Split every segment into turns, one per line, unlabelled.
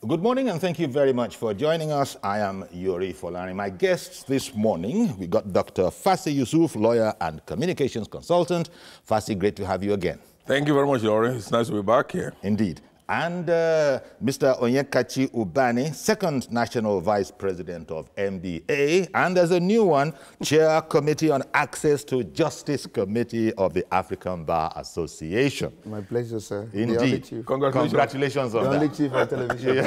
Good morning and thank you very much for joining us. I am Yuri Folani. My guests this morning, we got Dr. Fasi Yusuf, lawyer and communications consultant. Fasi, great to have you again.
Thank you very much, Yuri. It's nice to be back here.
Indeed. And Mr. Onyekachi Ubani, second National Vice President of MBA, and there's a new one, Chair Committee on Access to Justice Committee of the African Bar Association.
My pleasure, sir.
Indeed. Congratulations on that.
The only chief on television.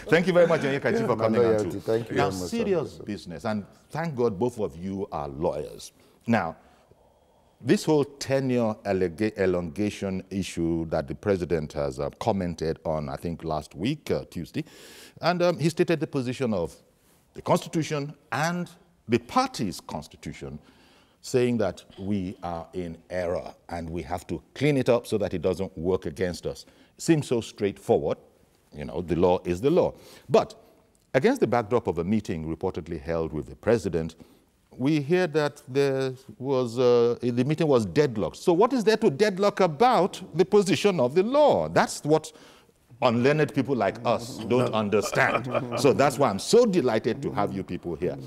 Thank you very much, Onyekachi, for coming on too.
Thank you
now,
very much,
serious business, and thank God both of you are lawyers. Now, this whole tenure elongation issue that the president has commented on, I think last week, Tuesday, and he stated the position of the Constitution and the party's Constitution, saying that we are in error and we have to clean it up so that it doesn't work against us. Seems so straightforward. You know, the law is the law. But against the backdrop of a meeting reportedly held with the president, we hear that the meeting was deadlocked. So what is there to deadlock about the position of the law? That's what unlearned people like us don't understand. So that's why I'm so delighted to have you people here.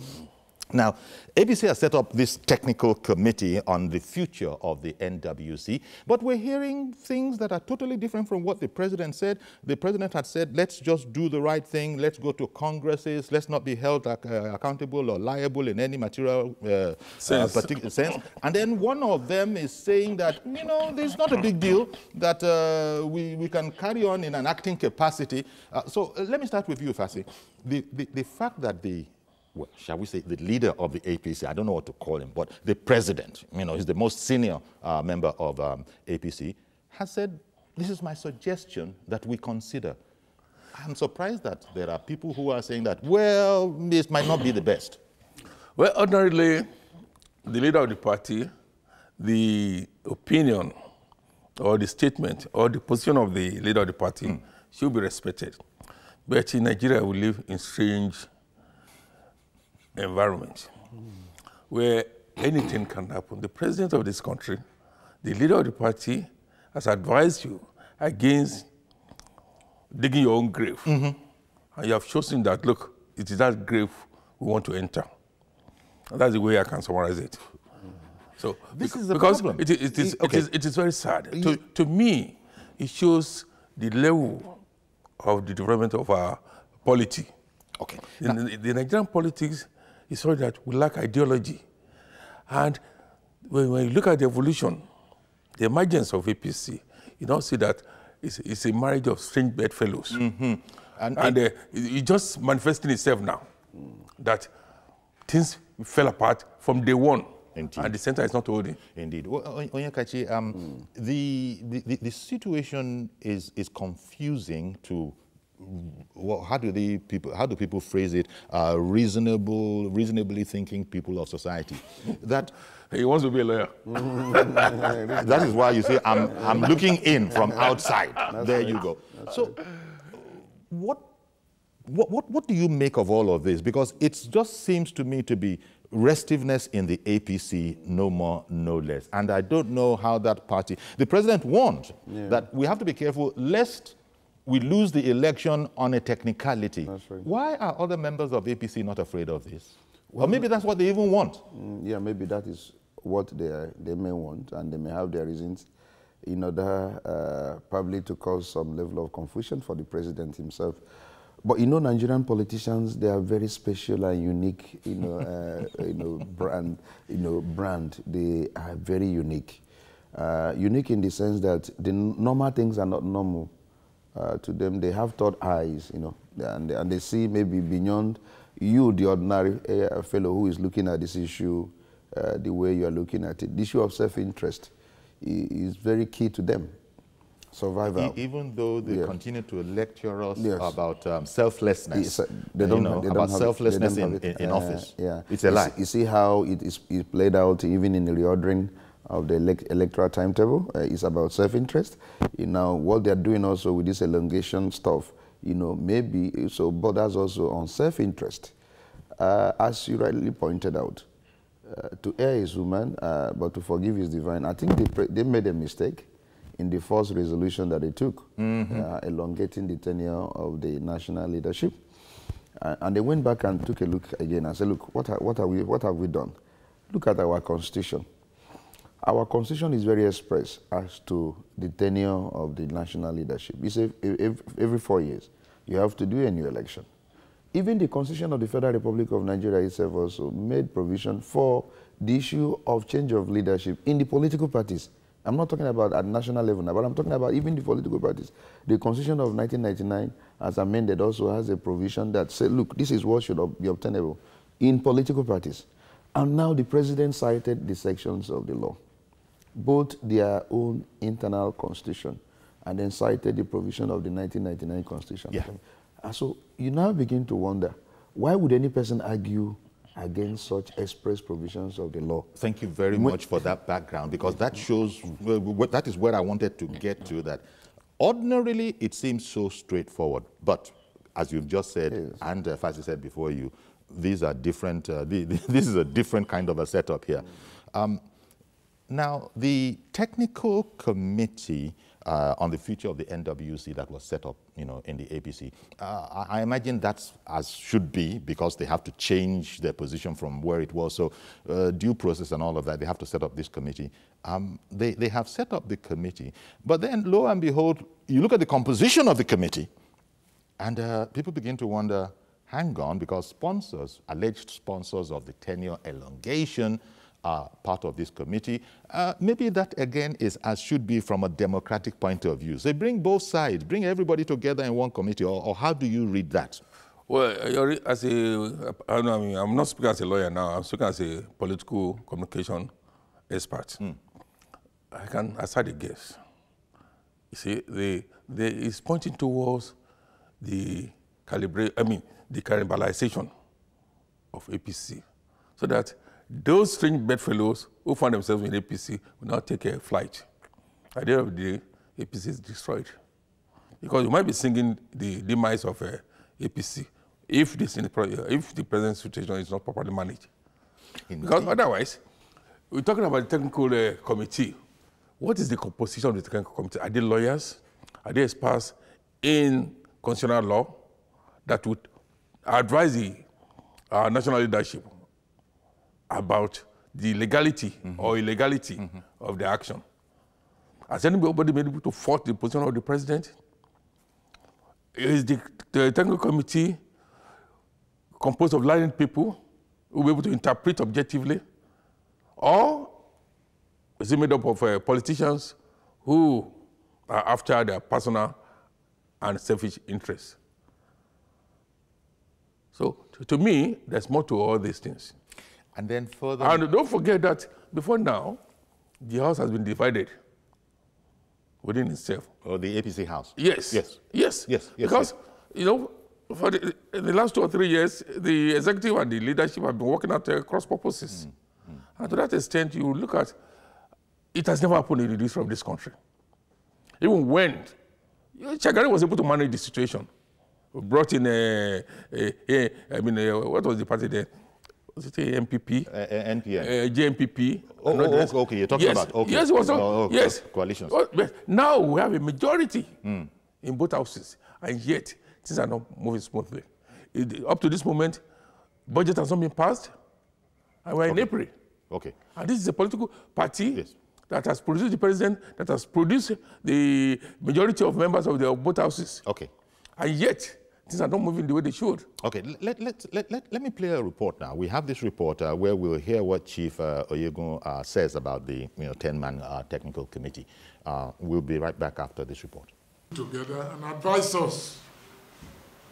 Now, APC has set up this technical committee on the future of the NWC, but we're hearing things that are totally different from what the president said. The president had said, let's just do the right thing, let's go to congresses, let's not be held accountable or liable in any material particular sense. And then one of them is saying that, you know, there's not a big deal, that we can carry on in an acting capacity. So let me start with you, Fasi. The fact that well, shall we say, the leader of the APC, I don't know what to call him, but the president, you know, he's the most senior member of APC, has said, this is my suggestion that we consider. I'm surprised that there are people who are saying that, well, this might not be the best.
Well, ordinarily, the leader of the party, the opinion or the statement or the position of the leader of the party should be respected. But in Nigeria, we live in strange environment where anything can happen. The president of this country, the leader of the party, has advised you against digging your own grave. And you have chosen that, look, it is that grave we want to enter. And that's the way I can summarize it. So,
this is the problem.
It is very sad. To me, it shows the level of the development of our polity.
Okay.
The Nigerian politics is so that we lack ideology. And when you look at the evolution, the emergence of APC, you now see that it's a marriage of strange bedfellows. And it's just manifesting itself now, that things fell apart from day one. Indeed. And the center is not holding.
Indeed. Well, Onyekachi, the situation is confusing to, well, how do people phrase it? Reasonably thinking people of society. That
he wants to be a lawyer.
That is why you see I'm looking in from outside. There you go. So, what do you make of all of this? Because it just seems to me to be restiveness in the APC, no more, no less. And I don't know how that party. The president warned that we have to be careful lest we lose the election on a technicality. That's right. Why are other members of APC not afraid of this? Well, or maybe that's what they even want.
Yeah, maybe that is what they may want, and they may have their reasons in order probably to cause some level of confusion for the president himself. But you know, Nigerian politicians, they are very special and unique, brand. They are very unique. Unique in the sense that the normal things are not normal. To them, they have third eyes, you know, and they see maybe beyond you, the ordinary fellow who is looking at this issue the way you are looking at it. The issue of self-interest is very key to them. Survival.
Even though they continue to lecture us about selflessness,
they don't about
selflessness in office. It's a lie.
You see how it is played out even in the reordering of the electoral timetable. It's about self-interest. You know, what they're doing also with this elongation stuff, you know, maybe so borders also on self-interest. As you rightly pointed out, to err is human, but to forgive is divine. I think they made a mistake in the first resolution that they took, elongating the tenure of the national leadership. And they went back and took a look again and said, look, what have we done? Look at our constitution. Our constitution is very express as to the tenure of the national leadership. It's every 4 years, you have to do a new election. Even the Constitution of the Federal Republic of Nigeria itself also made provision for the issue of change of leadership in the political parties. I'm not talking about at national level now, but I'm talking about even the political parties. The Constitution of 1999, as amended, also has a provision that says, look, this is what should be obtainable in political parties. And now the president cited the sections of the law, both their own internal constitution, and then cited the provision of the 1999 Constitution.
Yeah.
And so you now begin to wonder, why would any person argue against such express provisions of the law?
Thank you very much for that background, because that shows, that is where I wanted to get to, that ordinarily it seems so straightforward, but as you've just said,
yes,
and Fasi said before you, these are different, this is a different kind of a setup here. Now, the technical committee on the future of the NWC that was set up, in the APC, I imagine that's as should be, because they have to change their position from where it was. So due process and all of that, they have to set up this committee. They have set up the committee, but then lo and behold, you look at the composition of the committee, and people begin to wonder, hang on, because sponsors, alleged sponsors of the tenure elongation, are part of this committee. Maybe that, again, is as should be from a democratic point of view. So bring both sides, bring everybody together in one committee, or how do you read that?
Well, as I'm not speaking as a lawyer now, I'm speaking as a political communication expert. I can hazard a guess. You see, it's pointing towards the cannibalization of APC, so that those strange bedfellows who find themselves in APC will now take a flight. At the end of the day, APC is destroyed. Because you might be singing the demise of APC if the present situation is not properly managed. Indeed. Because otherwise, we're talking about the technical committee. What is the composition of the technical committee? Are they lawyers? Are they experts in constitutional law that would advise the national leadership about the legality or illegality of the action? Has anybody been able to force the position of the president? Is the technical committee composed of learned people who will be able to interpret objectively? Or is it made up of politicians who are after their personal and selfish interests? So to me, there's more to all these things.
And then further...
And don't forget that before now, the House has been divided within itself.
Or the APC House?
Yes.
Yes.
Yes.
Yes.
Because, for in the last 2 or 3 years, the executive and the leadership have been working at cross purposes. And to that extent, you look at, it has never happened in the history of this country. Even when Shagari was able to manage the situation, we brought in what was the party there? Was it MPP?
NPN.
JMPP.
Okay, you're talking about, okay.
Yes, it was, yes.
Coalitions.
But now we have a majority in both houses, and yet things are not moving smoothly. Up to this moment, budget has not been passed, and we're in April.
Okay.
And this is a political party that has produced the president, that has produced the majority of members of both houses.
Okay.
And yet, things are not moving the way they should. Okay,
let me play a report now. We have this report where we'll hear what Chief Oyegun says about the 10-man technical committee. We'll be right back after this report.
Together and advise us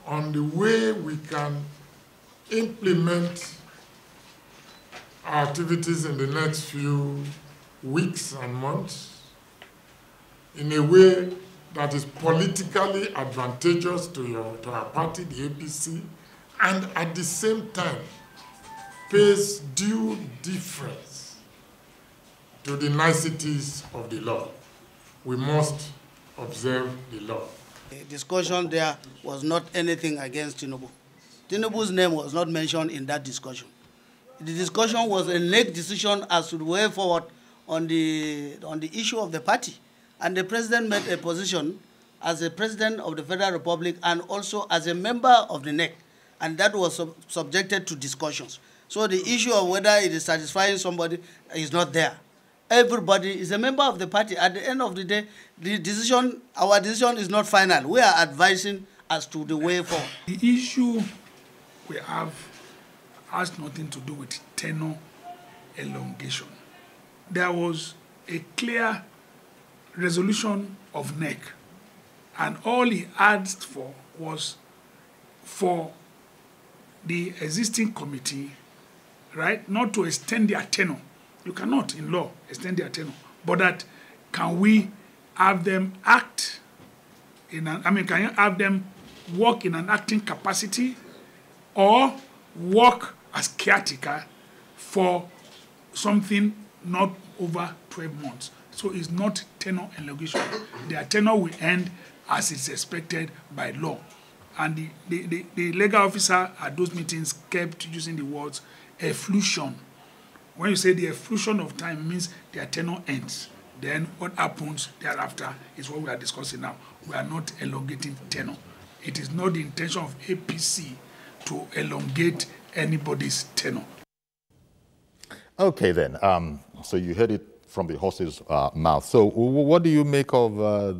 on the way we can implement our activities in the next few weeks and months in a way that is politically advantageous to our party, the APC, and at the same time pays due deference to the niceties of the law. We must observe the law.
The discussion there was not anything against Tinubu. Tinubu's name was not mentioned in that discussion. The discussion was a late decision as to the way forward on the issue of the party. And the president made a position as a president of the Federal Republic and also as a member of the NEC, and that was subjected to discussions. So the issue of whether it is satisfying somebody is not there. Everybody is a member of the party. At the end of the day, our decision is not final. We are advising as to the way forward.
The issue we have has nothing to do with tenure elongation. There was a clear resolution of NEC, and all he asked for was for the existing committee, right, not to extend their tenure. You cannot, in law, extend their tenure, but that can we have them act in an, can you have them work in an acting capacity or work as caretaker for something not over 12 months. So it's not tenure elongation. Their tenure will end as is expected by law. And the legal officer at those meetings kept using the words efflution. When you say the efflution of time, means their tenure ends. Then what happens thereafter is what we are discussing now. We are not elongating tenure. It is not the intention of APC to elongate anybody's tenure.
Okay then, so you heard it from the horse's mouth. So what do you make of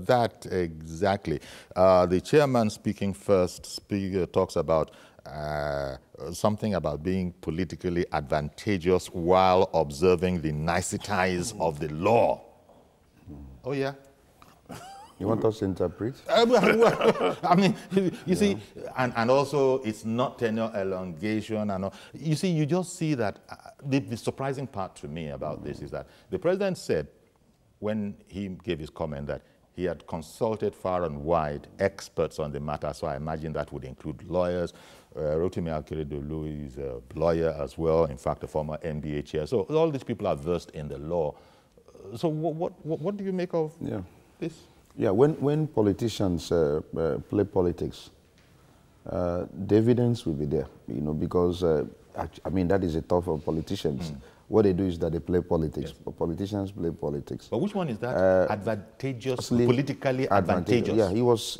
that exactly? The chairman speaking first talks about something about being politically advantageous while observing the niceties of the law. Oh yeah?
You want us to interpret?
I mean, you see, and also it's not tenure elongation. And all. You see, you just see that the surprising part to me about this is that the president said when he gave his comment that he had consulted far and wide experts on the matter, so I imagine that would include lawyers. Rotimi Akeredolu is a lawyer as well, in fact, a former MBA chair. So all these people are versed in the law. So what do you make of this?
Yeah, when politicians play politics, the evidence will be there, you know, because, I mean, that is a tough of politicians. What they do is that they play politics. Yes. Politicians play politics.
But which one is that? Advantageous, politically advantageous?
Yeah, he was,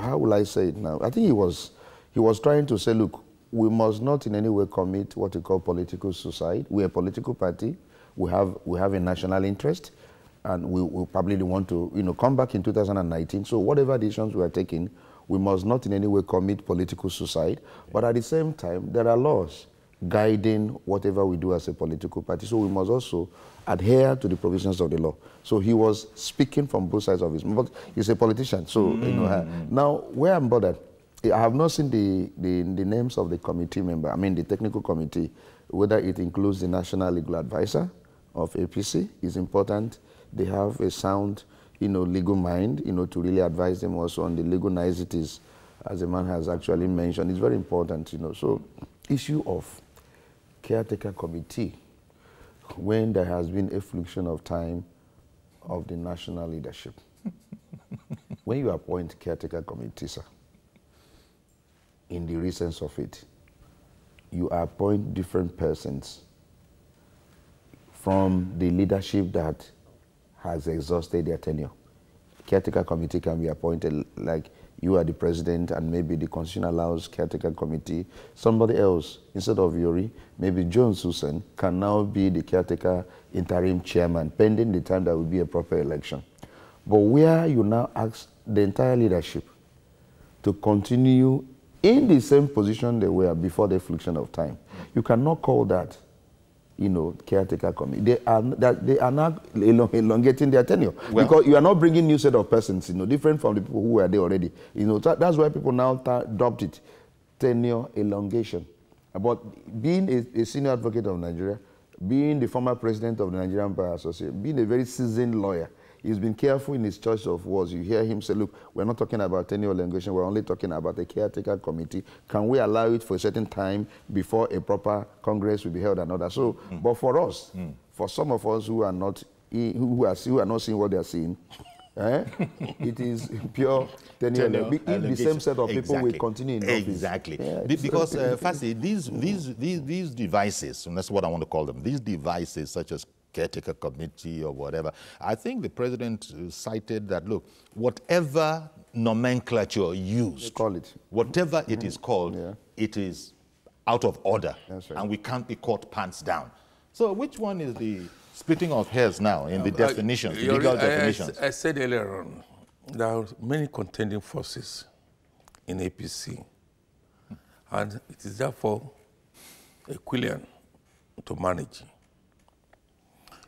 how will I say it now? I think he was trying to say, look, we must not in any way commit what we call political suicide. We're a political party. We have a national interest, and we probably want to, you know, come back in 2019. So whatever decisions we are taking, we must not in any way commit political suicide. But at the same time, there are laws guiding whatever we do as a political party. So we must also adhere to the provisions of the law. So he was speaking from both sides of his mouth. But he's a politician. So you know, now where I'm bothered, I have not seen the names of the committee member. I mean the technical committee, whether it includes the national legal advisor of APC is important. They have a sound, you know, legal mind, you know, to really advise them also on the legal niceties, as the man has actually mentioned. It's very important, you know. So, issue of caretaker committee, when there has been a fluctuation of time of the national leadership. When you appoint caretaker committee, sir, in the real sense of it, you appoint different persons from the leadership that has exhausted their tenure. Caretaker committee can be appointed, like you are the president and maybe the constitution allows caretaker committee. Somebody else, instead of Yori, maybe John Susan, can now be the caretaker interim chairman, pending the time there will be a proper election. But where you now ask the entire leadership to continue in the same position they were before the fluctuation of time, you cannot call that, you know, caretaker committee. They are not elongating their tenure, because you are not bringing new set of persons, you know, different from the people who were there already. You know, that's why people now adopt it, tenure elongation. But being a senior advocate of Nigeria, being the former president of the Nigerian Bar Association, being a very seasoned lawyer, he's been careful in his choice of words. You hear him say, look, we're not talking about tenure elongation, we're only talking about a caretaker committee. Can we allow it for a certain time before a proper Congress will be held and all that? So, but for us, for some of us who are not, who are not seeing what they are seeing, it is pure tenure. The same set of people will continue in office.
Exactly.
Yeah,
because, Fasi, these devices, and that's what I want to call them, these devices such as caretaker committee or whatever. I think the president cited that, look, whatever nomenclature used,
call it.
whatever it is called, it is out of order,
That's right.
and we can't be caught pants down. So which one is the splitting of hairs now in the definitions, the legal definitions?
I said earlier on, there are many contending forces in APC, and it is therefore equivalent to manage.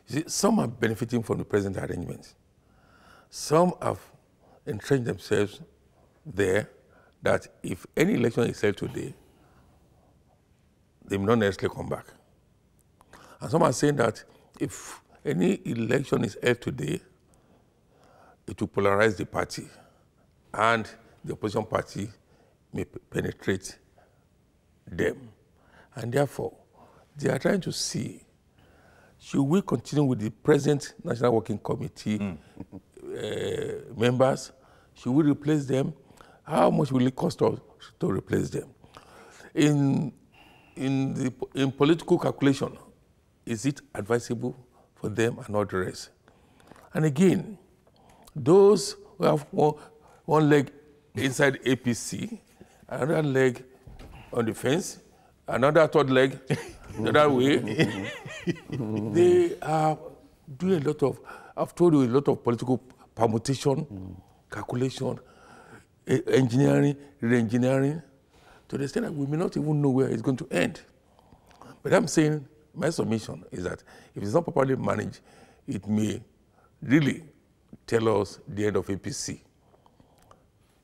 You see, some are benefiting from the present arrangements. Some have entrenched themselves there that if any election is held today, they may not necessarily come back. And some are saying that if any election is held today, it will polarize the party, and the opposition party may penetrate them. And therefore, they are trying to see, should we continue with the present National Working Committee members? Should we replace them? How much will it cost us to replace them? In political calculation, is it advisable for them and not the rest? And again, those who have one leg inside APC, another leg on the fence, another third leg the other way, they are doing a lot of, I've told you, a lot of political permutation, calculation, engineering, re-engineering, to the extent that we may not even know where it's going to end. But I'm saying, my submission is that if it's not properly managed, it may really tell us the end of APC.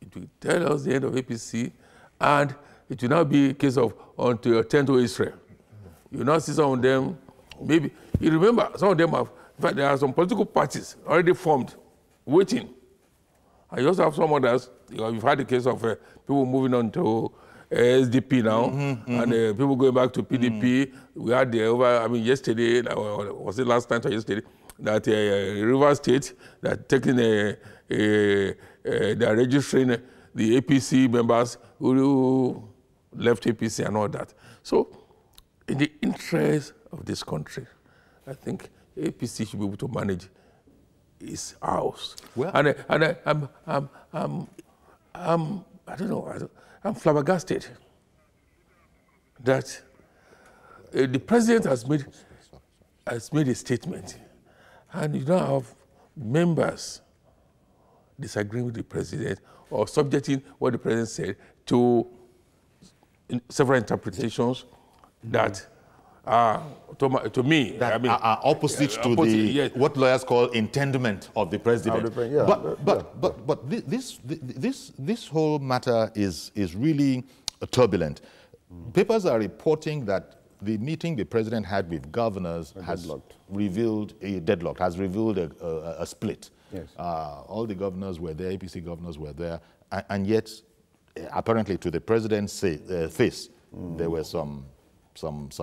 It will tell us the end of APC, and it will now be a case of until you attend to Israel. You now see some of them, maybe, you remember, some of them have, in fact, there are some political parties already formed, waiting. And you also have some others, you've had the case of people moving on to SDP now, and people going back to PDP. We had yesterday, was it last night or yesterday, that River State, that taking they're registering the APC members who left APC and all that. So, in the interest of this country, I think APC should be able to manage its house. Well, and I don't know, I'm flabbergasted that the president has made a statement, and you now have members disagreeing with the president or subjecting what the president said to several interpretations that to me,
that are opposite to what lawyers call intendment of the president. But this whole matter is really revealed. Papers are reporting that the meeting the president had with governors has revealed a split. Yes. All the governors were there, APC governors were there, and yet, apparently, to the president's face, there were some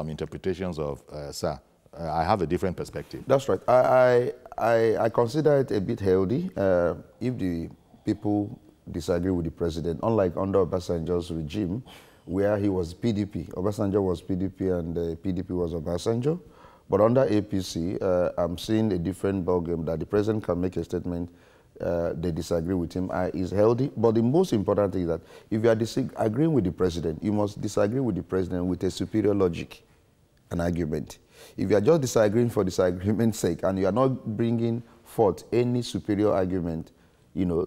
interpretations of, sir, I have a different perspective.
That's right. I consider it a bit healthy if the people disagree with the president, unlike under Obasanjo's regime, where he was PDP. Obasanjo was PDP and PDP was Obasanjo. But under APC, I'm seeing a different ballgame that the president can make a statement, they disagree with him, is healthy. But the most important thing is that if you are disagreeing with the president, you must disagree with the president with a superior logic and argument. If you are just disagreeing for disagreement's sake and you are not bringing forth any superior argument, you know,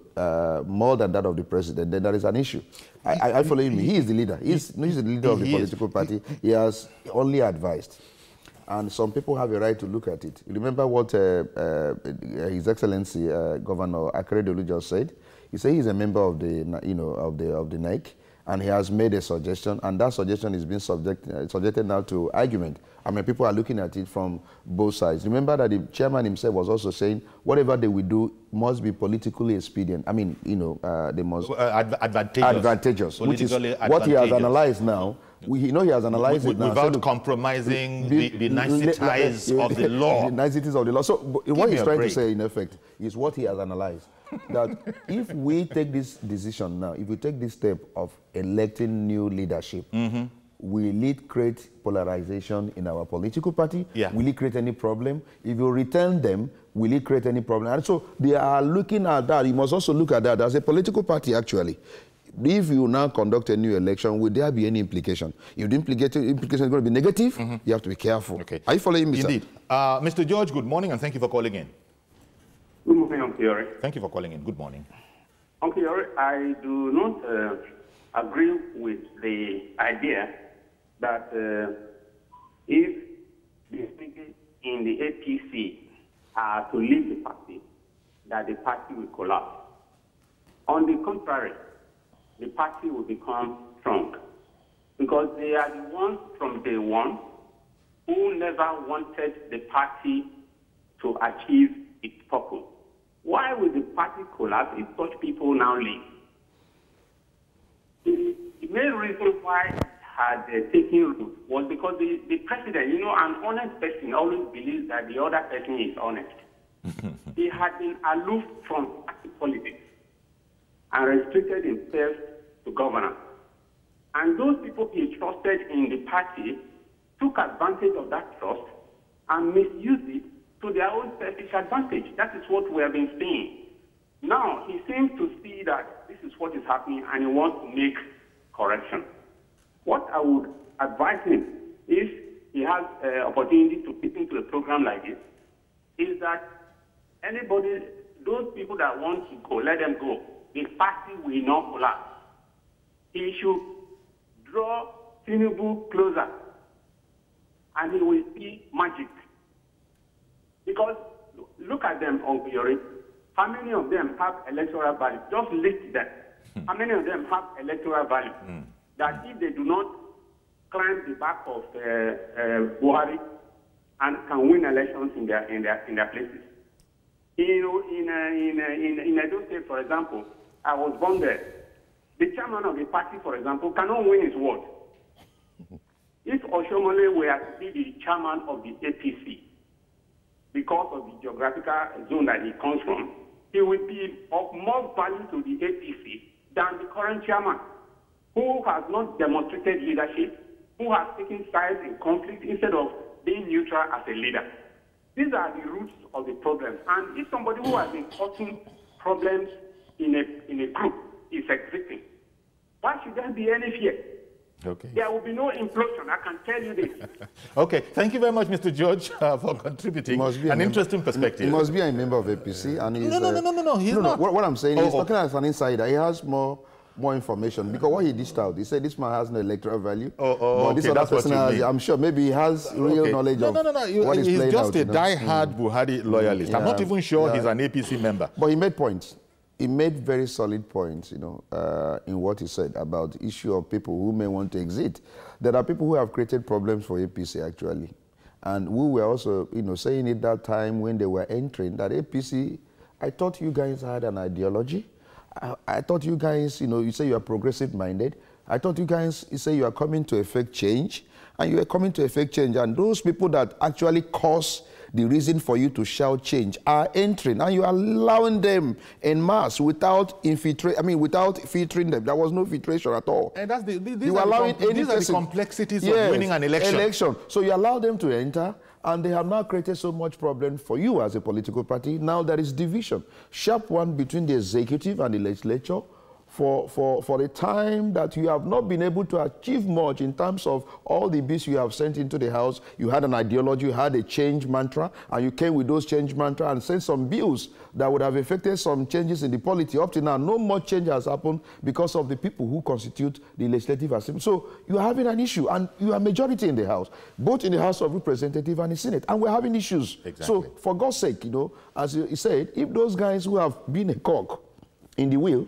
more than that of the president, then there is an issue. I follow him. He is the leader. He's the leader of the political party. He has only advised. And some people have a right to look at it. You remember what His Excellency Governor Akeredolu just said? He said he's a member of the, you know, of the NEC, and he has made a suggestion, and that suggestion is being subjected now to argument. I mean, people are looking at it from both sides. Remember that the chairman himself was also saying whatever they will do must be politically expedient. I mean, you know, they must advantageous, which is what he has analyzed now. You know, he has analyzed it now.
Without compromising the niceties of the law.
The niceties of the law. So what he's trying to say, in effect, is what he has analyzed. That if we take this decision now, if we take this step of electing new leadership, will it create polarization in our political party?
Yeah.
Will it create any problem? If you return them, will it create any problem? And so they are looking at that. You must also look at that as a political party, actually. If you now conduct a new election, will there be any implication? If the implication is going to be negative, you have to be careful.
Okay.
Are you following me,
Indeed.
sir?
Mr. George, good morning, and thank you for calling in.
Good morning, Uncle Yori.
Thank you for calling in. Good morning.
Uncle Yori, I do not agree with the idea that if the speakers in the APC are to leave the party, that the party will collapse. On the contrary, the party will become strong because they are the ones from day one who never wanted the party to achieve its purpose. Why will the party collapse if such people now leave? The main reason why it had taken root was because the president, you know, an honest person always believes that the other person is honest. He had been aloof from party politics and restricted himself to governance. And those people he trusted in the party took advantage of that trust and misused it to their own selfish advantage. That is what we have been seeing. Now, he seems to see that this is what is happening and he wants to make correction. What I would advise him, if he has opportunity to fit into a program like this, is that anybody, those people that want to go, let them go. The party will not collapse. He should draw Tinubu closer and he will see magic. Because look at them, Uncle Yori. How many of them have electoral value? Just list them. How many of them have electoral value? That if they do not climb the back of Buhari and can win elections in their places. In Edo State, for example, I was born there. The chairman of the party, for example, cannot win his ward. If Oshomole were to be the chairman of the APC, because of the geographical zone that he comes from, he will be of more value to the APC than the current chairman, who has not demonstrated leadership, who has taken sides in conflict instead of being neutral as a leader. These are the roots of the problems. And if somebody who has been causing problems in a group is exiting, why should there be any fear?
Okay.
There will be no implosion, I can tell you this.
Okay, thank you very much, Mr. George, for contributing. An interesting perspective.
He must be a member of APC. And he's,
no, he's not.
What I'm saying is, talking as an insider, he has more information, because what he dished out, he said this man has no electoral value. But this other person has, I'm sure maybe he has real knowledge of what is playing out.
He's just a die-hard Buhari loyalist. I'm not even sure he's an APC member.
But he made points. He made very solid points, you know, in what he said about the issue of people who may want to exit. There are people who have created problems for APC, actually. And we were also, you know, saying at that time when they were entering that APC, I thought you guys had an ideology. I thought you guys, you know, you say you are progressive-minded. I thought you guys, you say you are coming to effect change. And you are coming to effect change. And those people that actually cause the reason for you to shout change are entering, and you are allowing them en masse without without filtering them. There was no filtration at all.
And that's these are the complexities of winning an election.
So you allow them to enter, and they have now created so much problem for you as a political party. Now there is division, sharp one between the executive and the legislature, for a time that you have not been able to achieve much in terms of all the bills you have sent into the House. You had an ideology, you had a change mantra, and you came with those change mantra and sent some bills that would have affected some changes in the polity. Up to now, no much change has happened because of the people who constitute the Legislative Assembly. So you are having an issue, and you are majority in the House, both in the House of Representatives and the Senate, and we're having issues.
Exactly. So
for God's sake, you know, as he said, if those guys who have been a cog in the wheel,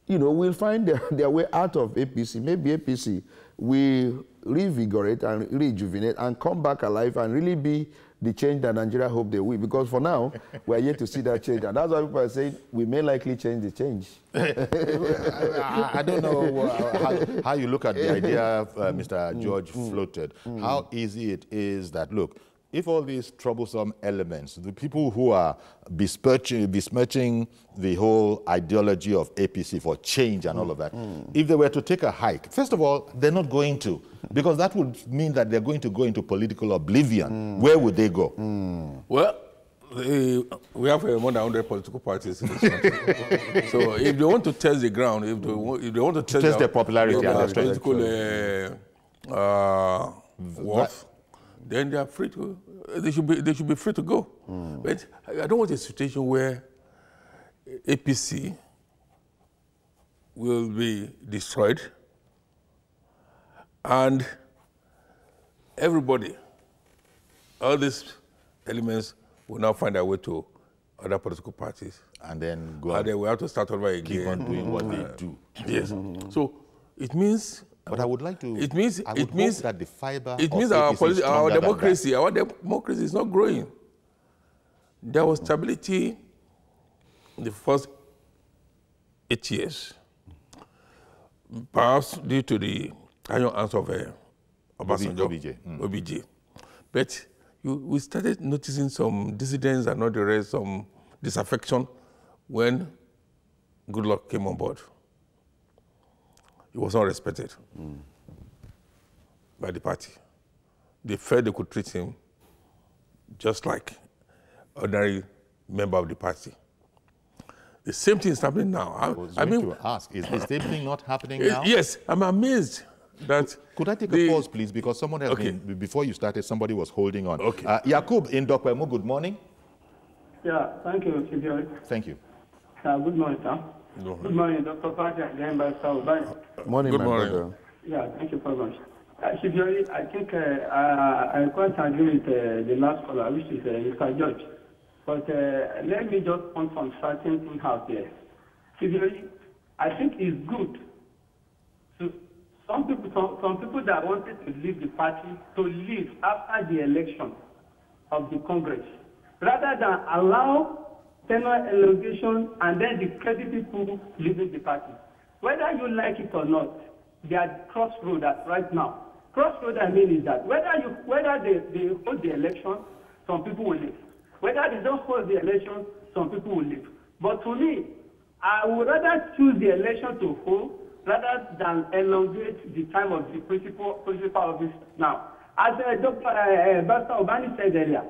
you know, will find their way out of APC. Maybe APC will revigorate and rejuvenate and come back alive and really be the change that Nigeria hope they will. Because for now, we are yet to see that change. And that's why people are saying we may likely change the change.
I don't know how you look at the idea Mr. George floated. How easy it is that, look, if all these troublesome elements, the people who are besmirching the whole ideology of APC for change and all of that, if they were to take a hike, first of all, they're not going to, because that would mean that they're going to go into political oblivion. Where would they go?
Well, we have more than 100 political parties in this country. So if they want to test the ground, if they want to test
their popularity and their
political worth, then they are free to. They should be free to go. But I don't want a situation where APC will be destroyed and everybody, all these elements, will now find their way to other political parties.
And then go
and then we have to start over again.
Keep on doing what they do.
Yes. So it means.
But I would like to.
It means.
It means that the fiber.
It means our democracy. Our democracy is not growing. There was stability in the first 8 years, perhaps due to the iron hands of Obasanjo, OBJ. But we started noticing some dissidents and all the rest, some disaffection when Goodluck came on board. He was not respected by the party. They felt they could treat him just like ordinary member of the party. The same thing is happening now.
I mean, to ask, is the same thing not happening now?
Yes, I'm amazed. That
could I take a pause, please? Because someone has been, before you started, somebody was holding on. Yakub in Dokwemo, good morning.
Yeah, thank you, Chief.
Thank you.
Good morning, sir. Good morning, Dr. Patrick.
Morning,
good morning.
Brother.
Yeah, thank you very much. Chief, I think I quite agree with the last caller, which is Mr. George. But let me just point some certain things out here. Chief, I think it's good to some people that wanted to leave the party to leave after the election of the Congress, rather than allow tenure elongation and then the credit people leaving the party. Whether you like it or not, they are crossroads right now. Crossroads I mean is that whether they hold the election, some people will leave. Whether they don't hold the election, some people will leave. But to me, I would rather choose the election to hold rather than elongate the time of the principal office now. As Dr. Basta Obani said earlier,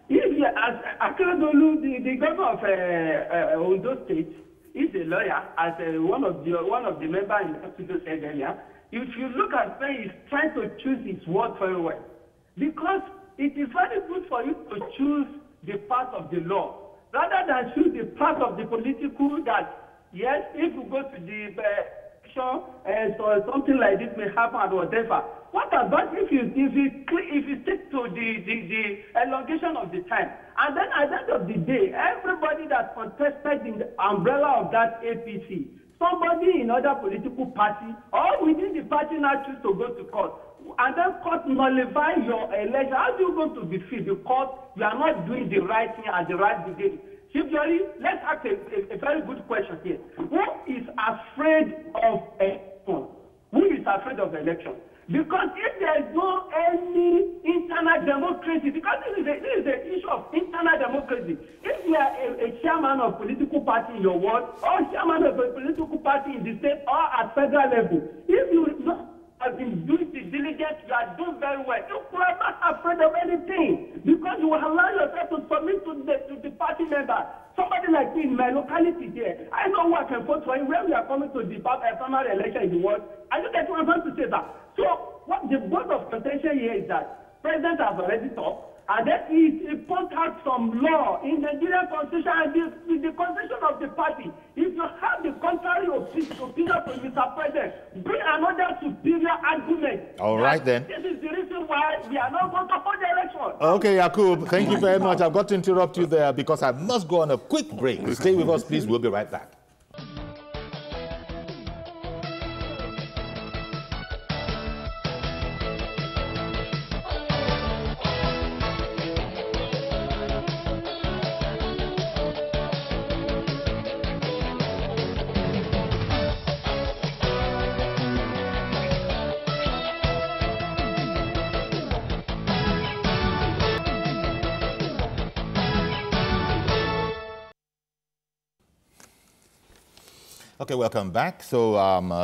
if as Akeredolu, the governor of Ondo State, is a lawyer, as one of the members in the studio said earlier, if you look at where he's trying to choose his word very well, because it is very good for you to choose the path of the law rather than choose the path of the political that, yes, if you go to the so something like this may happen or whatever. What about if you stick to the elongation of the time, and then at the end of the day, everybody that contested in the umbrella of that APC, somebody in other political party or within the party now choose to go to court, and then court nullify your election, how do you going to be free? Because you are not doing the right thing at the right beginning. Chief Jolly, let's ask a very good question here. Who is afraid of election? Who is afraid of election? Because if there is no any internal democracy, because this is the issue of internal democracy. If you are a chairman of political party in your ward, or chairman of a political party in the state or at federal level, if you have been doing the diligence, you are doing very well. You are not afraid of anything because you will allow yourself to submit to the party member. Somebody like me in my locality here, I know who I can vote for. When we are coming to the primary election in the world, are you getting what I'm trying to say that? So what the board of contention here is that President has already talked, and then he put out some law in the Nigerian constitution and the constitution of the party. If you have the contrary opinion from Mr. President, bring another superior argument.
All right then.
This is the reason why we are not going to hold the election.
Okay, Yakub, thank you very much. I've got to interrupt you there because I must go on a quick break. Stay with us, please. We'll be right back. Okay, welcome back. So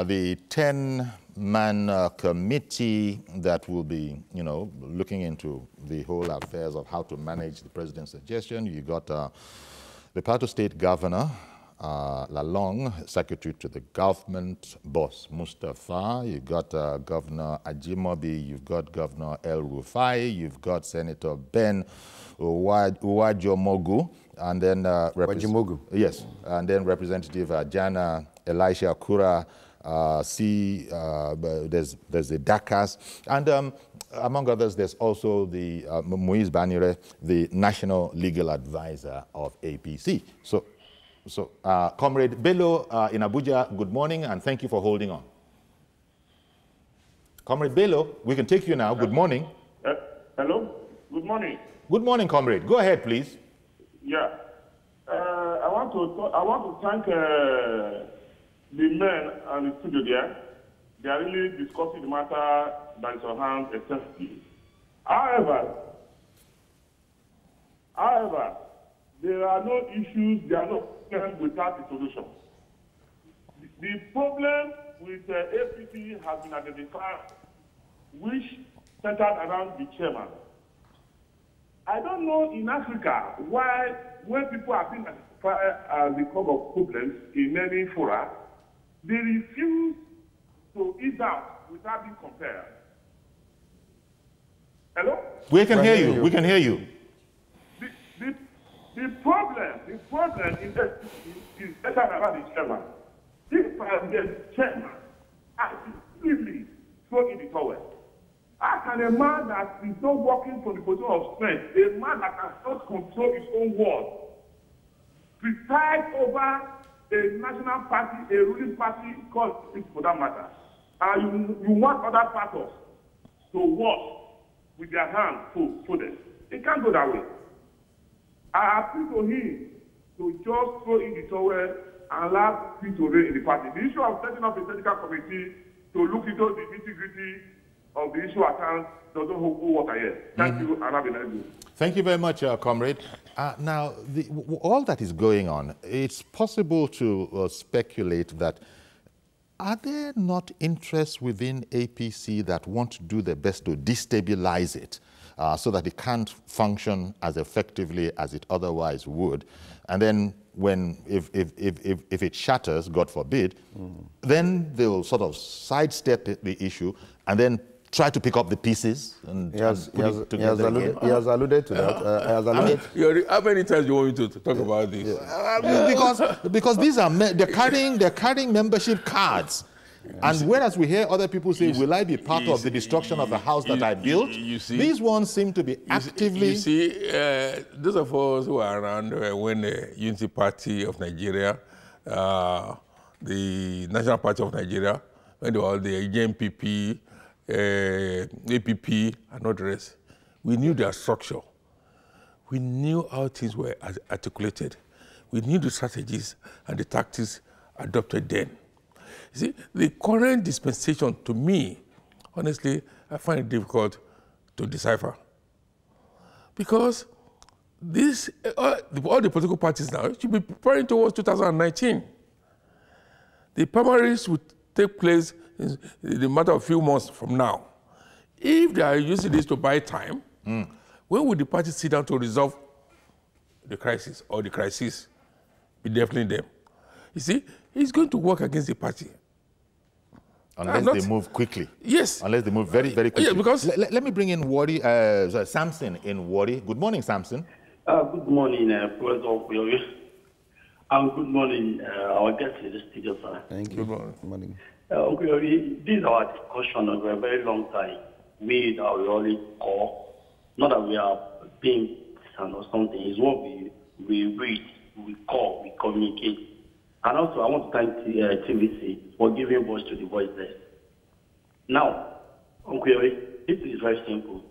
the 10-man committee that will be, looking into the whole affairs of how to manage the president's suggestion. You got the Plateau State Governor, Lalong, Secretary to the Government, Boss Mustafa. You got Governor Ajimobi. You've got Governor El Rufai. You've got Senator Ben Uwajomogu. And then yes, and then Representative Jana Elisha Kura, there's the Dakas, and among others, there's also the Muiz Banire, the National Legal Advisor of APC. So Comrade Bello in Abuja, good morning, and thank you for holding on. Comrade Bello, we can take you now. Good morning.
Hello. Good morning.
Good morning, Comrade. Go ahead, please.
Yeah, I want to thank the men and the studio there. They are really discussing the matter that is on hand extensively. However, there are no issues, there are no problems without a solution. The problem with APC has been identified, which centered around the chairman. I don't know in Africa why, when people are being identified as the cause of problems in any fora, they refuse to eat out without being compared. Hello?
We can hear you. We can hear you.
The problem is better around the chairman. If the chairman has really thrown in the towel, how can a man that is not working from the position of strength, a man that cannot control his own world, preside over a national party, a ruling party called it for that matter, and you want other parties to work with their hands folded? It can't go that way. I appeal to him to just throw in the towel and allow peace to reign in the party. The issue of setting up a technical committee to look into the nitty-gritty of the issue at hand doesn't hold water yet. Thank you, and have a nice day.
Thank you very much, Comrade. Now, all that is going on, it's possible to speculate that are there not interests within APC that want to do their best to destabilize it so that it can't function as effectively as it otherwise would? And then if it shatters, God forbid, then they'll sort of sidestep the issue and then try to pick up the pieces and
he has alluded to that.
How many times do you want me to talk about this?
Because these are they're carrying membership cards. And whereas we hear other people say, will I be part of the destruction of the house that I built? These ones seem to be actively...
You see, those of us who are around when the Unity Party of Nigeria, the National Party of Nigeria, when they were all the JMPP, APP, and all the rest, we knew their structure. We knew how things were articulated. We knew the strategies and the tactics adopted then. You see, the current dispensation, to me, honestly, I find it difficult to decipher. Because this, all the political parties now should be preparing towards 2019. The primaries would take place in the matter of a few months from now. If they are using this to buy time, when would the parties sit down to resolve the crisis or the crisis? Be definitely them. You see, it's going to work against the party.
Unless they move quickly.
Yes.
Unless they move very, very quickly.
Yeah, because
let me bring in Samson in Wari. Good morning, Samson.
Good morning, Professor Okoyoye. And good morning, our guest in the studio, sir.
Thank you. Good morning.
Okoyoye, this is our discussion over a very long time. We already call, not that we are being or something, it's what we read, we call, we communicate. And also, I want to thank TVC for giving voice to the voiceless. Now, Okoyoye, this is very simple.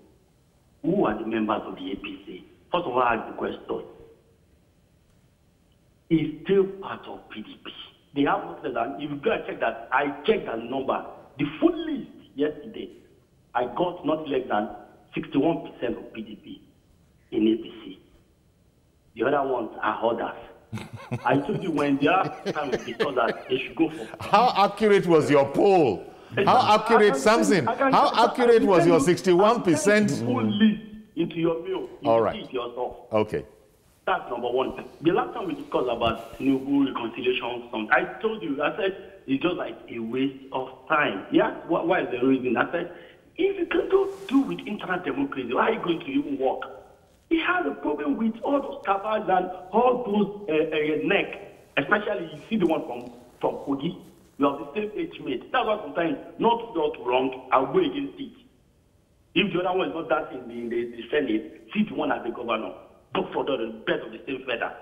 Who are the members of the APC? First of all, I ask the question. Is still part of PDP. They have not less than, if you go and check that, I checked that number, the full list yesterday, I got not less than 61% of PDP in APC. The other ones are others. I told you when they are time we thought that they should go for.
How accurate was your poll? How accurate, Samson? How accurate was your 61%?
Fully into your meal.
All right.
Eat yourself.
Okay.
That's number one. The last time we discussed about Tinubu reconciliation, I told you, I said it's just like a waste of time. Yeah, why is the reason? I said, if you can do with internal democracy, why are you going to even work? He has a problem with all those cabals and all those neck, especially you see the one from Kogi. You have the same age mate. That's why sometimes not wrong, I'll go against it. If the other one is not dancing in the Senate, see the one as the governor. Go for the best of the same feather.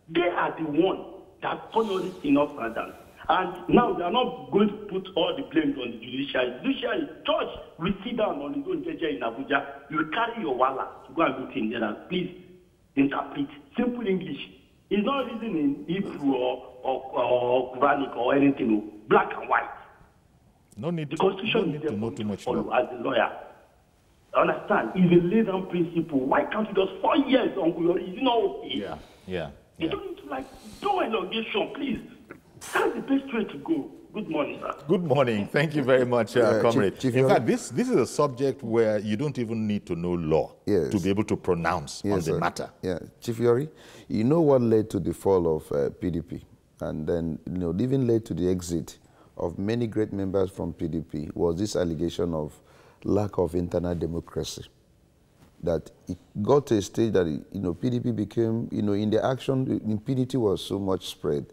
They are the one that put all this enough standards. And now they are not going to put all the blame on the judiciary. Judiciary, judge will sit down on his own judge in Abuja. You will carry your wallet to go and meet him there and please interpret. Simple English. It's not written in Hebrew or Quranic or anything. Black and white.
No need
the Constitution is there
know too much.
follow as a lawyer. Understand? It's a laid-down principle. Why can't you just 4 years on Kuyori? Is it not okay?
Yeah.
You don't need to do elongation, please. That's the best way to go. Good morning, sir.
Good morning. Thank you very much, comrade.
Chief,
in fact, this is a subject where you don't even need to know law to be able to pronounce on the matter.
Yeah, Chief Yori, you know what led to the fall of PDP, and then even led to the exit of many great members from PDP was this allegation of lack of internal democracy. That it got to a stage that PDP became in the action, impunity was so much spread,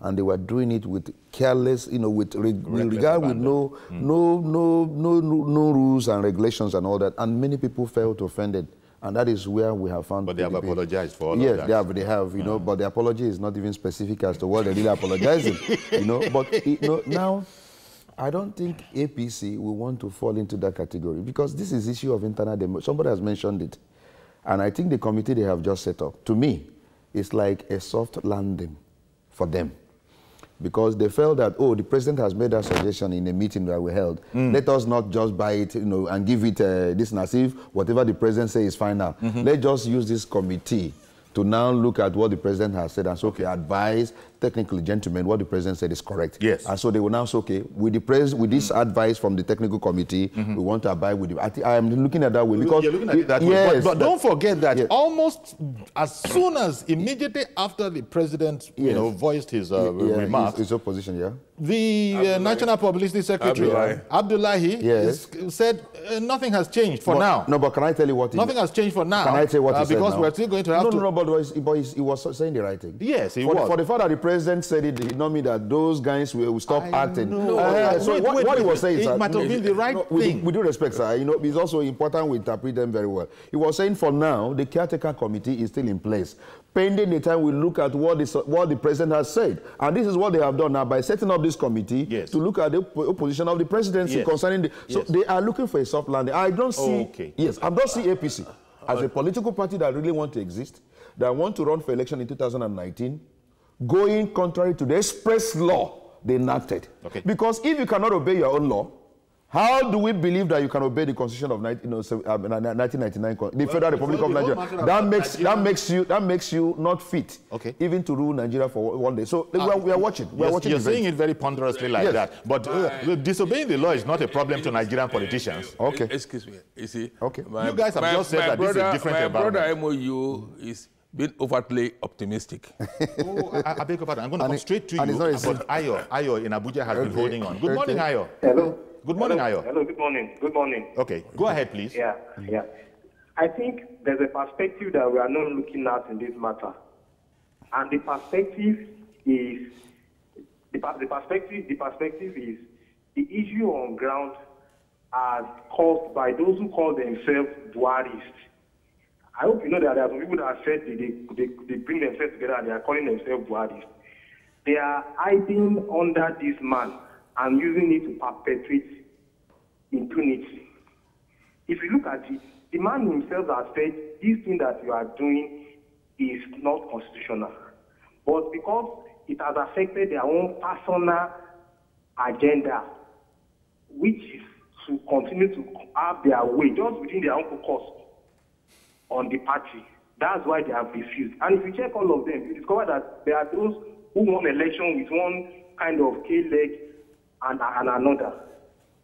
and they were doing it with careless, with regard with no rules and regulations and all that, and many people felt offended, and that is where we have found.
But PDP. They have apologized for all of that.
Yes, they have, but the apology is not even specific as to what they're really apologizing, But now, I don't think APC will want to fall into that category because this is issue of internal democracy. Somebody has mentioned it, and I think the committee they have just set up, to me, is like a soft landing for them. Because they felt that, the president has made that suggestion in a meeting that we held. Let us not just buy it, and give it this as if whatever the president says is final. Let's just use this committee to now look at what the president has said and say, okay, advise, technically, gentlemen, what the president said is correct.
Yes.
And so they will now say, okay, with this advice from the technical committee, we want to abide with it. I am looking at that way because...
You're looking at it that way. But don't forget that almost as soon as, immediately after the president, voiced his remarks...
His opposition, yeah.
The National Publicity Secretary, Abdullahi, said nothing has changed for now.
No, but can I tell you what...
Nothing has changed for now.
Can I tell you what he said
because
now?
we're still going to have to...
No, but he was saying the right thing.
Yes, he was.
For the fact that the president said it did not mean that those guys will stop acting.
So
what he was saying is...
It might have been the right thing.
With due respect, sir, it's also important we interpret them very well. He was saying for now, the caretaker committee is still in place. Pending the time we look at what the president has said. And this is what they have done now by setting up this committee to look at the opposition of the presidency concerning the... So they are looking for a soft landing. I don't see... Yes, I don't see APC as a political party that really want to exist, that want to run for election in 2019, going contrary to the express law they enacted. Because if you cannot obey your own law, how do we believe that you can obey the Constitution of 1999, the Federal Republic of Nigeria? That makes you not fit, even to rule Nigeria for one day. So we are watching.
You're saying it very ponderously like that. But disobeying the law is not a problem to Nigerian politicians.
Excuse me. You see,
you guys have just said that this is a different environment.
My brother MOU is being overtly optimistic.
I beg your pardon. I'm going to come straight to you. But Ayo in Abuja has been holding on. Good morning, Ayo.
Hello.
Good morning, Ayo.
Hello, good morning. Good morning.
Okay, go ahead, please.
Yeah. I think there's a perspective that we are not looking at in this matter. And the perspective is the issue on ground as caused by those who call themselves Buharists. I hope you know that there are some people that have said they bring themselves together and they are calling themselves Buharists. They are hiding under this man and using it to perpetuate impunity. If you look at it, the man himself has said this thing that you are doing is not constitutional. But because it has affected their own personal agenda, which is to continue to have their way just within their own caucus on the party, That's why they have refused. And if you check all of them, you discover that there are those who won election with one kind of K-leg and another.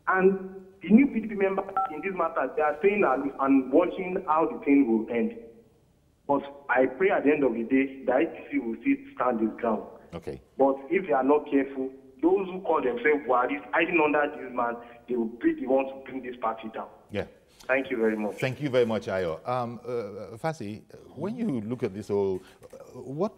And the new PDP members in this matter, they are staying and watching how the thing will end. But I pray at the end of the day, the APC will still stand its ground.
Okay.
But if they are not careful, those who call themselves Buhari, hiding under this man, they will be the ones to bring this party down.
Yeah.
Thank you very much.
Thank you very much, Ayo. Fasi, when you look at this whole, what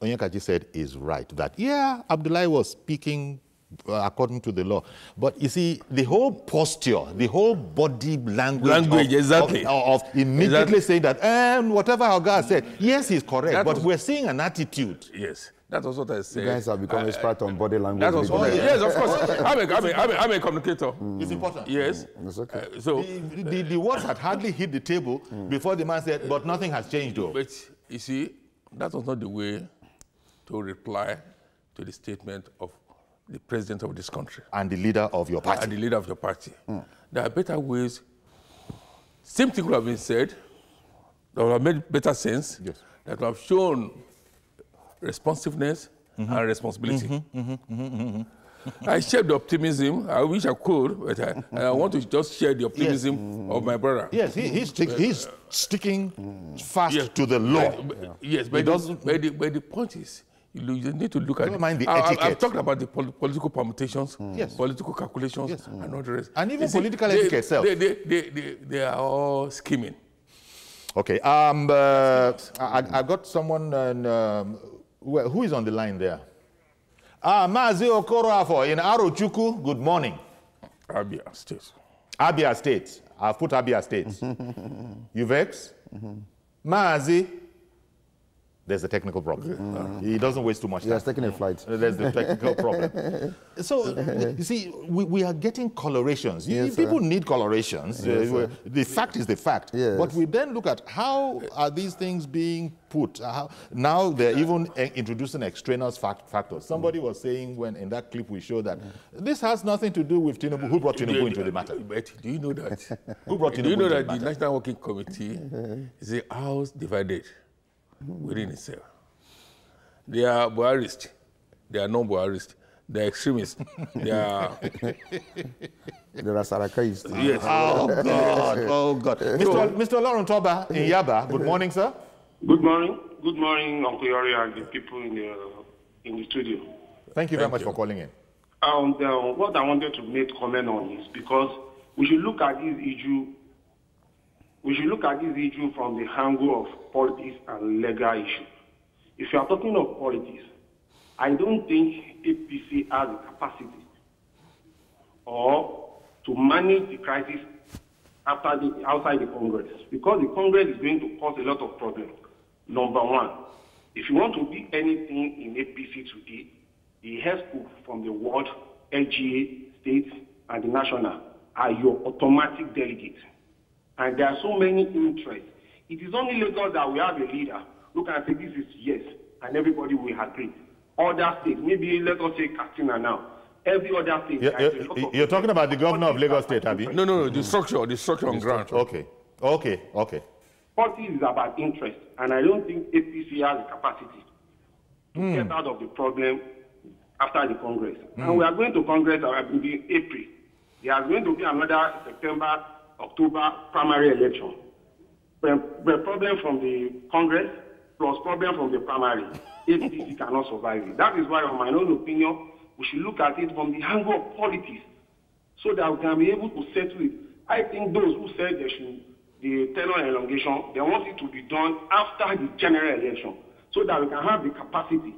Onyekachi said is right, that, yeah, Abdullahi was speaking according to the law. But you see, the whole posture, the whole body language
exactly.
of immediately saying that, and whatever our guy said, yes, he's correct, but we're seeing an attitude.
Yes. That's also what I say.
You guys have become expert on body language.
That's also, yes, of course. I'm a communicator.
It's important.
Yes.
It's okay.
So
the words had hardly hit the table before the man said, but nothing has changed, though.
But you see, that was not the way to reply to the statement of the president of this country.
And the leader of your party.
And the leader of your party. There are better ways. Same thing would have been said, that would have made better sense,
yes, that
would have shown responsiveness and responsibility. I share the optimism. I wish I could, but I want to just share the optimism of my brother.
Yes, he's sticking fast to the law.
Yes, but the point is, you need to look at
Never mind the etiquette.
I've talked about the political permutations,
yes,
political calculations, and all the rest.
And even political etiquette itself.
They are all scheming.
Okay. I got someone, who is on the line there? Mazi Okoroafo in Arochukwu. Good morning.
Abia State.
Abia State. I've put Abia State. You vex? Mazi. There's a technical problem. He doesn't waste too much time.
He has taken a flight.
There's the technical problem. So, you see, we are getting colorations.
Yes,
people need colorations.
Yes,
the fact is the fact.
Yes.
But we then look at how are these things being put. Now they're even introducing extraneous factors. Somebody was saying when in that clip we showed that this has nothing to do with Tinubu. Who brought Tinubu into the matter?
But do you know that?
Who brought Tinubu
do you know
into
that
the
the
matter?
National Working Committee is a house divided within itself? They are Buharists. They are non-Buharists. They are extremists. They are...
There are Sarakaists.
Yes.
Oh, God. Oh, God. Mr. Lauren Toba in Yaba. Good morning, sir.
Good morning. Good morning, Uncle Yori and the people in the studio.
Thank you very much for calling in.
What I wanted to make comment on is because we should look at this issue. We should look at this issue from the angle of politics and legal issue. If you are talking of politics, I don't think APC has the capacity or to manage the crisis outside the Congress, because the Congress is going to cause a lot of problems. Number one, if you want to be anything in APC today, the heads from the world, LGA, states, and the national are your automatic delegates. And there are so many interests. It is only Lagos that we have a leader who can say this is yes, and everybody will agree. Other states, maybe let us say Katsina now. Every other state.
You're talking about the governor of Lagos State, have you?
No, the structure on ground.
Okay.
Politics is about interest, and I don't think APC has the capacity to get out of the problem after the Congress. And we are going to Congress in April. There is going to be another September, October primary election. The problem from the Congress plus problem from the primary, APC cannot survive it. That is why, in my own opinion, we should look at it from the angle of politics so that we can be able to settle it. I think those who said the tenure elongation, they want it to be done after the general election so that we can have the capacity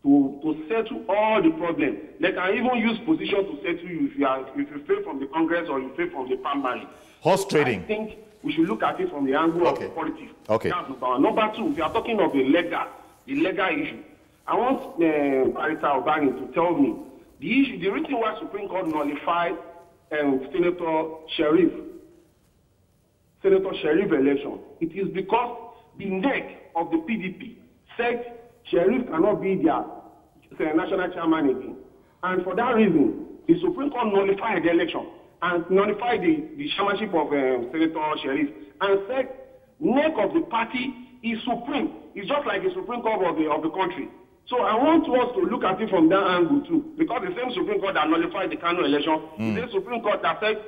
to settle all the problems. They can even use position to settle you if you fail from the Congress or you fail from the primary.
Horse trading.
I think we should look at it from the angle of politics.
Okay.
That's number one. Number two, we are talking of the legal issue. I want Barrister Obani to tell me the reason why Supreme Court nullified Senator Sheriff election. It is because the neck of the PDP said Sheriff cannot be their national chairman again. And for that reason, the Supreme Court nullified the election and nullified the chairmanship of Senator Sheriff and said neck of the party is supreme. It's just like the Supreme Court of the country. So I want us to look at it from that angle too, because the same Supreme Court that nullified the Kano election, the same Supreme Court that said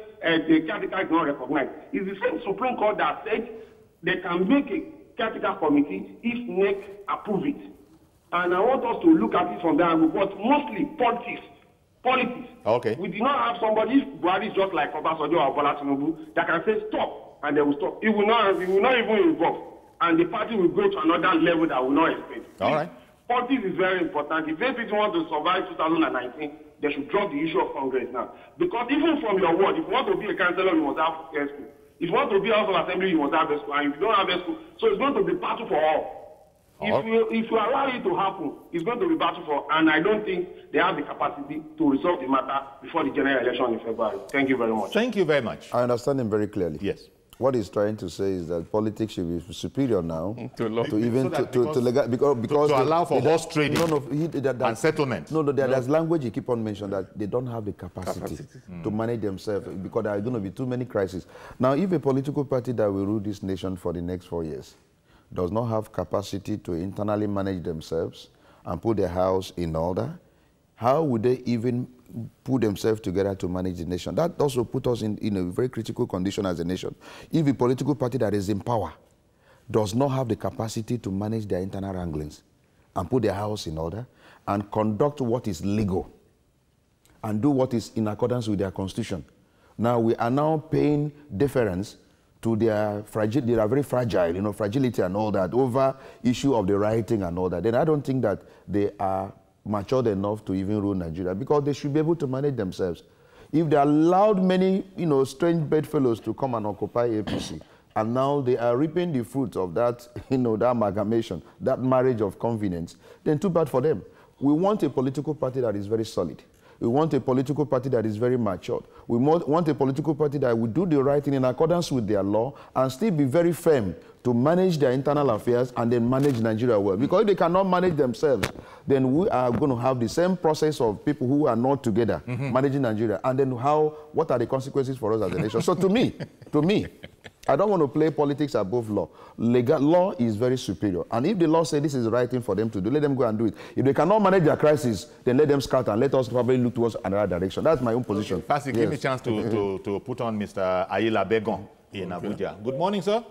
the caretaker is not recognized, is the same Supreme Court that said they can make a caretaker committee if NEC approve it. And I want us to look at it from that angle, but mostly politics.
Okay.
We do not have somebody, Buhari is just like Obasanjo or Bola Tinubu, that can say stop, and they will stop. It will not even involve, and the party will go to another level that will not expect.
All right.
Politics is very important. If APC want to survive 2019, they should drop the issue of Congress now. Because even from your word, if you want to be a councillor, you must have school. If you want to be House of Assembly, you must have a school. And if you don't have a school, so it's going to be battle for all. If you allow it to happen, it's going to be battle for all. And I don't think they have the capacity to resolve the matter before the general election in February. Thank you very much.
Thank you very much.
I understand him very clearly.
Yes.
What he's trying to say is that politics should be superior now to
allow for horse trading and settlement.
There's language you keep on mentioning that they don't have the capacity to manage themselves because there are going to be too many crises. Now, if a political party that will rule this nation for the next 4 years does not have capacity to internally manage themselves and put their house in order, how would they even put themselves together to manage the nation? That also put us in a very critical condition as a nation. If a political party that is in power does not have the capacity to manage their internal wranglings and put their house in order and conduct what is legal and do what is in accordance with their constitution, now we are now paying deference to their fragility, they are very fragile, fragility and all that, over issue of the writing and all that, then I don't think that they are matured enough to even rule Nigeria, because they should be able to manage themselves. If they allowed many, strange bedfellows to come and occupy APC, and now they are reaping the fruits of that, that amalgamation, that marriage of convenience, then too bad for them. We want a political party that is very solid. We want a political party that is very matured. We want a political party that will do the right thing in accordance with their law and still be very firm to manage their internal affairs and then manage Nigeria well. Because if they cannot manage themselves, then we are going to have the same process of people who are not together managing Nigeria. And then what are the consequences for us as a nation? So to me, I don't want to play politics above law. Law is very superior. And if the law says this is the right thing for them to do, let them go and do it. If they cannot manage their crisis, then let them scatter and let us probably look towards another direction. That's my own position.
Pastor, give me a chance to put on Mr. Ayila Begon in Abuja. Good morning, sir.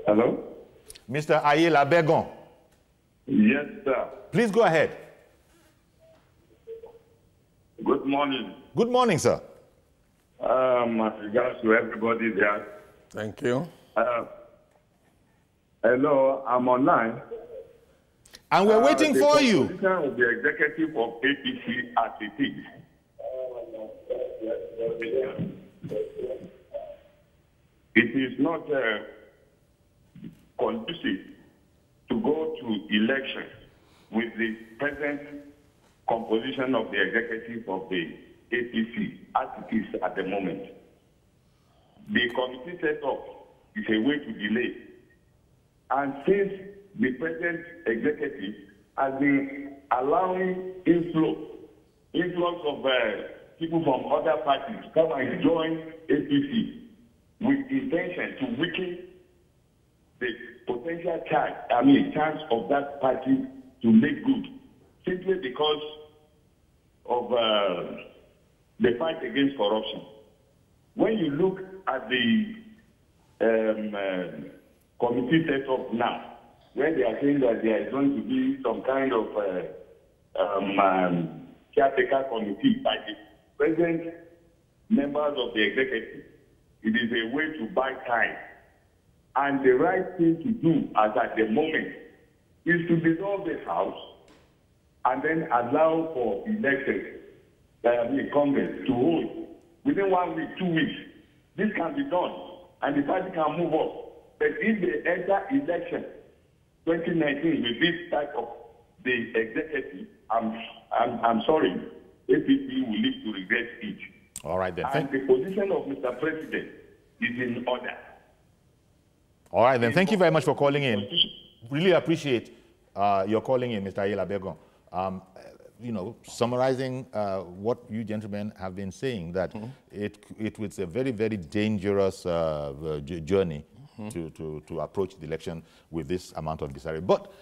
Hello?
Mr. Ayila Begon.
Yes, sir.
Please go ahead.
Good morning.
Good morning, sir.
As regards to everybody there.
Thank you.
Hello, I'm online.
And we're waiting for you.
The position of the executive of APC as it is. It is not conducive to go to election with the present composition of the executive of the APC as it is at the moment. The committee set up is a way to delay. And since the present executive has been allowing influx of people from other parties to come and join APC with intention to weaken the potential chance of that party to make good, simply because of the fight against corruption. When you look at the committee set up now, where they are saying that there is going to be some kind of caretaker committee by the present members of the executive, it is a way to buy time. And the right thing to do as at the moment is to dissolve the House and then allow for elected Congress to hold within 1 week, 2 weeks. This can be done and the party can move up. But if they enter election 2019 with this type of the executive, I'm sorry, APC will live to regret it.
All right then.
And the position of Mr. President is in order.
All right then. Thank you very much for calling in. Really appreciate your calling in, Mr. Ayila Begon. summarizing what you gentlemen have been saying, that it was a very, very dangerous journey to approach the election with this amount of disarray. But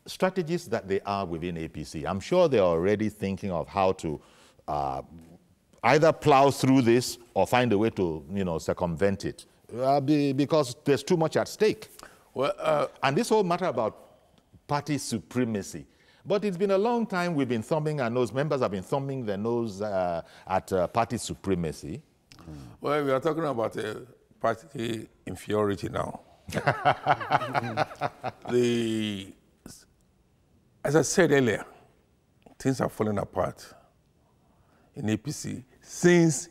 strategies that they are within APC, I'm sure they're already thinking of how to either plow through this or find a way to, circumvent it, because there's too much at stake. Well, and this whole matter about party supremacy. But it's been a long time we've been thumbing our nose, members have been thumbing their nose at party supremacy.
Well, we are talking about party inferiority now. As I said earlier, things are falling apart in APC since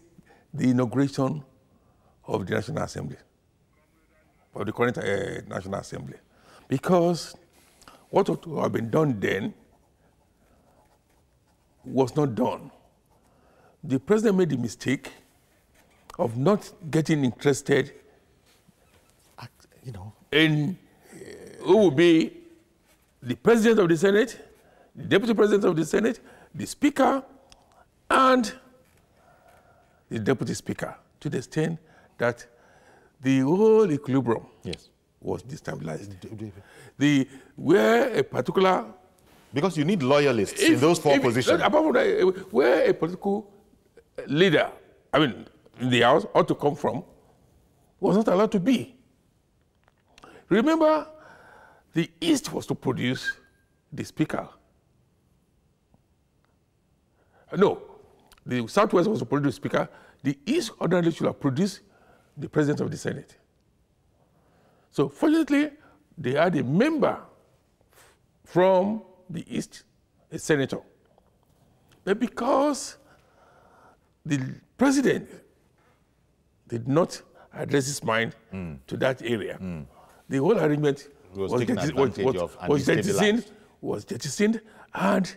the inauguration of the National Assembly, of the current National Assembly. Because what would have been done then was not done. The president made the mistake of not getting interested in who will be the president of the Senate, the deputy president of the Senate, the speaker, and the deputy speaker, to the extent that the whole equilibrium was destabilized. Where a particular...
Because you need loyalists in those four positions.
Apart from that, where a political leader, in the House, ought to come from, was not allowed to be. Remember, the East was to produce the speaker. No, the Southwest was to produce the speaker. The East ordinarily should have produced the president of the Senate. So fortunately, they had a member from the East, a senator. But because the president did not address his mind to that area, the whole arrangement was jettisoned, and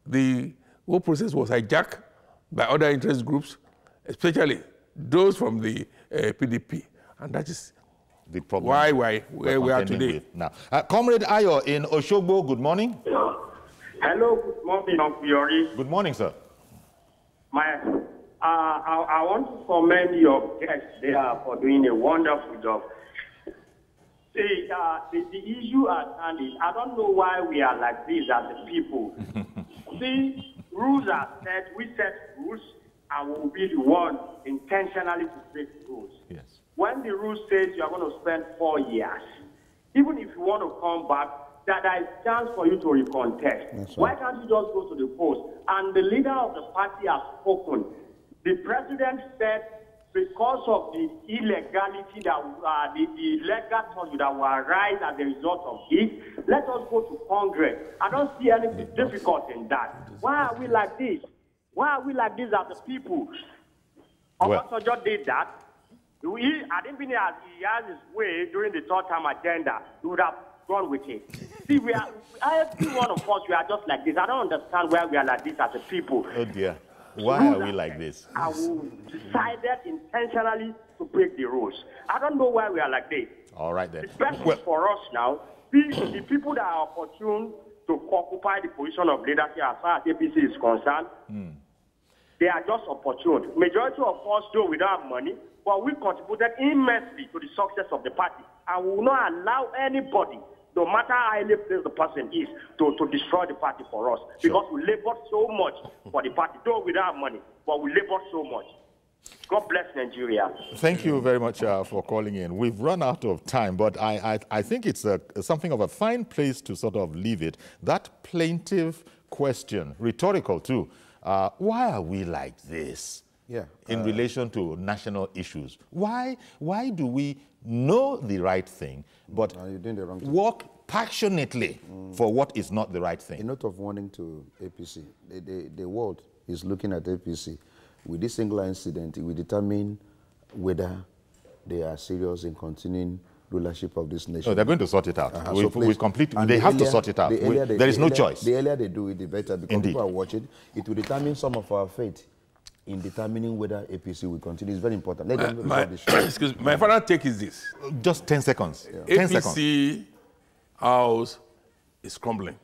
the whole process was hijacked by other interest groups, especially those from the PDP. And that is
the problem
where we are today.
Now, Comrade Ayo in Oshogbo, good morning.
Hello, good morning, Fiori.
Good morning, sir.
I want to commend your guests there for doing a wonderful job. See, the issue at hand is, I don't know why we are like this as the people. See, rules are set, we set rules, and we will be the one intentionally to break rules.
Yes.
When the rule says you are going to spend 4 years, even if you want to come back, there is a chance for you to recontest. Why can't you just go to the post? And the leader of the party has spoken. The president said, because of the illegality that the legal tons that will arise as a result of it, let us go to Congress. I don't see anything difficult in that. Why are we like this? Why are we like this as the people? Obasanjo did that. I didn't think that he has his way during the third-term agenda. He would have gone with it. See, every one of us, we are just like this. I don't understand why we are like this as a people.
Oh dear. Why are we like this?
I decided intentionally to break the rules. I don't know why we are like this.
All right then.
Especially for us now, the people that are opportune to occupy the position of leadership as far as APC is concerned, they are just opportune. Majority of us, though, we don't have money, but we contributed immensely to the success of the party. And we will not allow anybody, no matter how highly placed the person is, to destroy the party for us. Because we labored so much for the party. Though we don't have money, but we labored so much. God bless Nigeria.
Thank you very much for calling in. We've run out of time, but I think it's something of a fine place to sort of leave it. That plaintive question, rhetorical too, why are we like this?
Yeah,
in relation to national issues. Why do we know the right thing, but work passionately for what is not the right thing?
A note of warning to APC. The world is looking at APC. With this single incident, it will determine whether they are serious in continuing rulership of this nation.
No, they're going to sort it out. They have to sort it out. There is no choice.
The earlier they do it, the better, because
Indeed.
people are watching. It will determine some of our fate in determining whether APC will continue. It's very important. Let them resolve the show.
Excuse me, my final take is this.
Just 10 seconds.
Yeah.
10 seconds.
APC house is crumbling.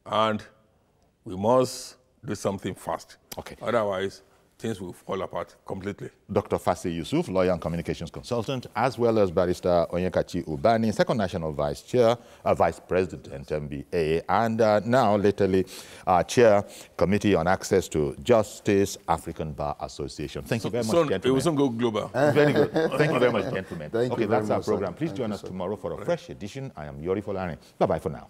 And we must do something fast.
Okay.
Otherwise, things will fall apart completely.
Dr. Fasi Yusuf, lawyer and communications consultant, as well as Barrister Onyekachi Ubani, Second National Vice President, MBA, and now lately Chair, Committee on Access to Justice, African Bar Association. Thank you very much, gentlemen.
It will soon go global.
Very good. Thank you very much, gentlemen.
Thank you
that's
very
our
much,
program.
sir.
Please join us tomorrow for a fresh edition. I am Yori Folani. Bye-bye for now.